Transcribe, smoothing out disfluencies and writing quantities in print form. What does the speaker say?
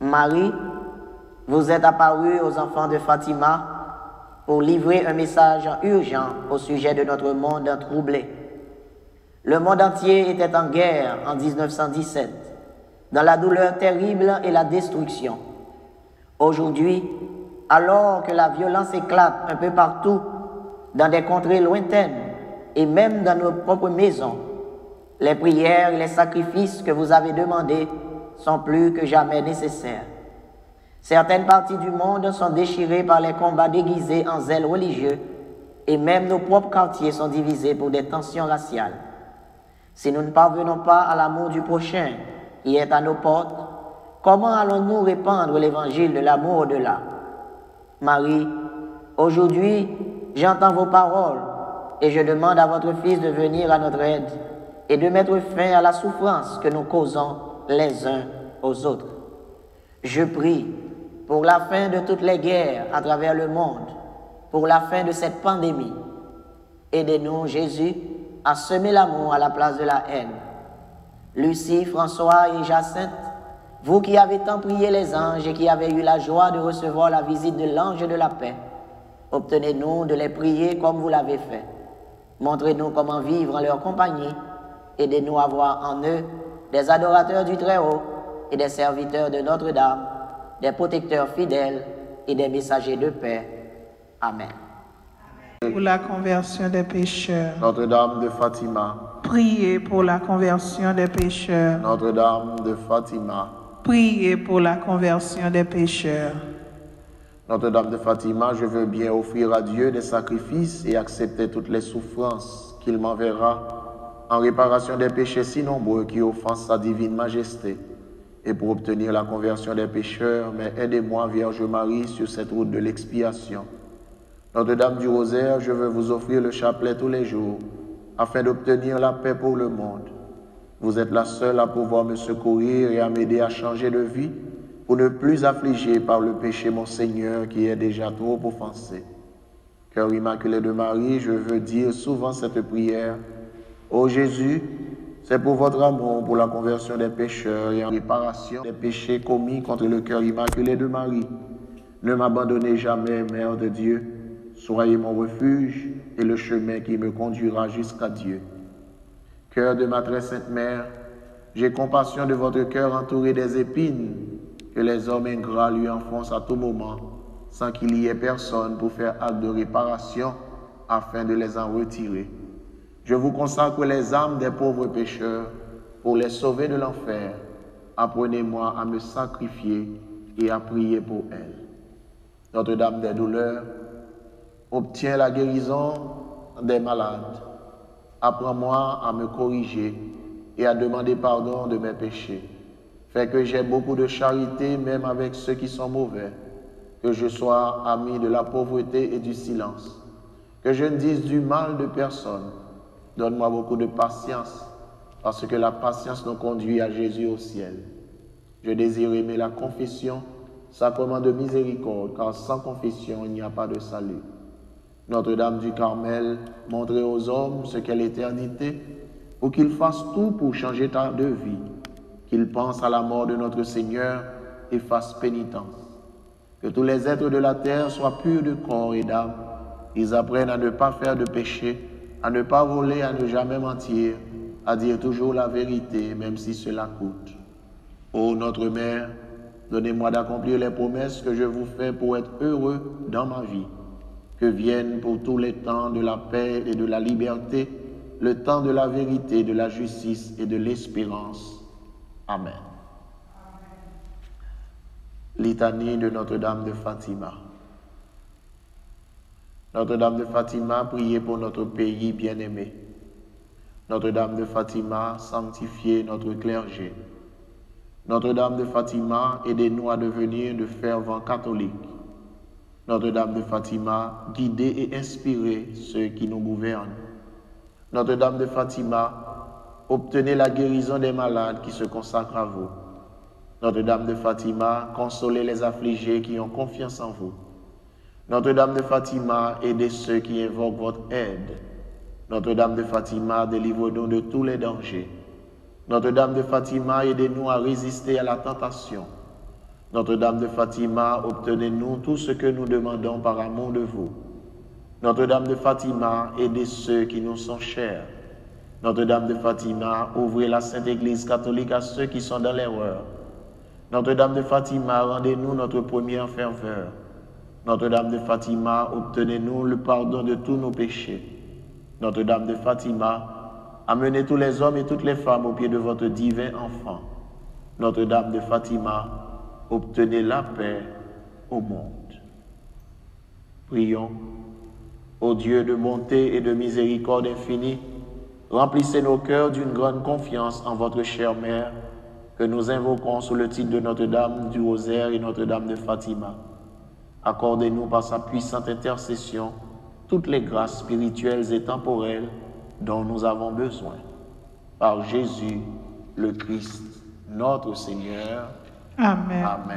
Marie, vous êtes apparue aux enfants de Fatima pour livrer un message urgent au sujet de notre monde troublé. Le monde entier était en guerre en 1917, dans la douleur terrible et la destruction. Aujourd'hui, alors que la violence éclate un peu partout, dans des contrées lointaines et même dans nos propres maisons, les prières et les sacrifices que vous avez demandés sont plus que jamais nécessaires. Certaines parties du monde sont déchirées par les combats déguisés en zèle religieux et même nos propres quartiers sont divisés pour des tensions raciales. Si nous ne parvenons pas à l'amour du prochain qui est à nos portes, comment allons-nous répandre l'évangile de l'amour au-delà? Marie, aujourd'hui, j'entends vos paroles et je demande à votre Fils de venir à notre aide et de mettre fin à la souffrance que nous causons les uns aux autres. Je prie pour la fin de toutes les guerres à travers le monde, pour la fin de cette pandémie. Aidez-nous, Jésus, à semer l'amour à la place de la haine. Lucie, François et Jacinthe, vous qui avez tant prié les anges et qui avez eu la joie de recevoir la visite de l'ange de la paix, obtenez-nous de les prier comme vous l'avez fait. Montrez-nous comment vivre en leur compagnie. Aidez-nous à voir en eux des adorateurs du Très-Haut et des serviteurs de Notre-Dame, des protecteurs fidèles et des messagers de paix. Amen. Pour la conversion des pécheurs. Notre-Dame de Fatima. Priez pour la conversion des pécheurs. Notre-Dame de Fatima. Priez pour la conversion des pécheurs. Notre-Dame de Fatima, je veux bien offrir à Dieu des sacrifices et accepter toutes les souffrances qu'il m'enverra en réparation des péchés si nombreux qui offensent sa divine majesté. Et pour obtenir la conversion des pécheurs, mais aidez-moi, Vierge Marie, sur cette route de l'expiation. Notre-Dame du Rosaire, je veux vous offrir le chapelet tous les jours, afin d'obtenir la paix pour le monde. Vous êtes la seule à pouvoir me secourir et à m'aider à changer de vie, pour ne plus affliger par le péché mon Seigneur qui est déjà trop offensé. Cœur immaculé de Marie, je veux dire souvent cette prière. Ô Jésus, c'est pour votre amour, pour la conversion des pécheurs et en réparation des péchés commis contre le cœur immaculé de Marie. Ne m'abandonnez jamais, Mère de Dieu. Soyez mon refuge et le chemin qui me conduira jusqu'à Dieu. Cœur de ma très sainte Mère, j'ai compassion de votre cœur entouré des épines que les hommes ingrats lui enfoncent à tout moment, sans qu'il y ait personne pour faire acte de réparation afin de les en retirer. Je vous consacre les âmes des pauvres pécheurs pour les sauver de l'enfer. Apprenez-moi à me sacrifier et à prier pour elles. Notre-Dame des douleurs, obtiens la guérison des malades. Apprends-moi à me corriger et à demander pardon de mes péchés. Fais que j'ai beaucoup de charité même avec ceux qui sont mauvais. Que je sois ami de la pauvreté et du silence. Que je ne dise du mal de personne. Donne-moi beaucoup de patience, parce que la patience nous conduit à Jésus au ciel. Je désire aimer la confession, sacrement de miséricorde, car sans confession, il n'y a pas de salut. Notre-Dame du Carmel, montrez aux hommes ce qu'est l'éternité, pour qu'ils fassent tout pour changer de vie, qu'ils pensent à la mort de notre Seigneur et fassent pénitence. Que tous les êtres de la terre soient purs de corps et d'âme, ils apprennent à ne pas faire de péché, à ne pas voler, à ne jamais mentir, à dire toujours la vérité, même si cela coûte. Ô notre Mère, donnez-moi d'accomplir les promesses que je vous fais pour être heureux dans ma vie. Que vienne pour tous les temps de la paix et de la liberté, le temps de la vérité, de la justice et de l'espérance. Amen. Litanie de Notre-Dame de Fatima. Notre-Dame de Fatima, priez pour notre pays bien-aimé. Notre-Dame de Fatima, sanctifiez notre clergé. Notre-Dame de Fatima, aidez-nous à devenir de fervents catholiques. Notre-Dame de Fatima, guidez et inspirez ceux qui nous gouvernent. Notre-Dame de Fatima, obtenez la guérison des malades qui se consacrent à vous. Notre-Dame de Fatima, consolez les affligés qui ont confiance en vous. Notre-Dame de Fatima, aidez ceux qui invoquent votre aide. Notre-Dame de Fatima, délivre-nous de tous les dangers. Notre-Dame de Fatima, aidez-nous à résister à la tentation. Notre-Dame de Fatima, obtenez-nous tout ce que nous demandons par amour de vous. Notre-Dame de Fatima, aidez ceux qui nous sont chers. Notre-Dame de Fatima, ouvrez la Sainte Église catholique à ceux qui sont dans l'erreur. Notre-Dame de Fatima, rendez-nous notre première ferveur. Notre-Dame de Fatima, obtenez-nous le pardon de tous nos péchés. Notre-Dame de Fatima, amenez tous les hommes et toutes les femmes au pied de votre divin enfant. Notre-Dame de Fatima, obtenez la paix au monde. Prions. Ô Dieu de bonté et de miséricorde infinie, remplissez nos cœurs d'une grande confiance en votre chère mère, que nous invoquons sous le titre de Notre-Dame du Rosaire et Notre-Dame de Fatima. Accordez-nous par sa puissante intercession toutes les grâces spirituelles et temporelles dont nous avons besoin. Par Jésus, le Christ, notre Seigneur. Amen. Amen.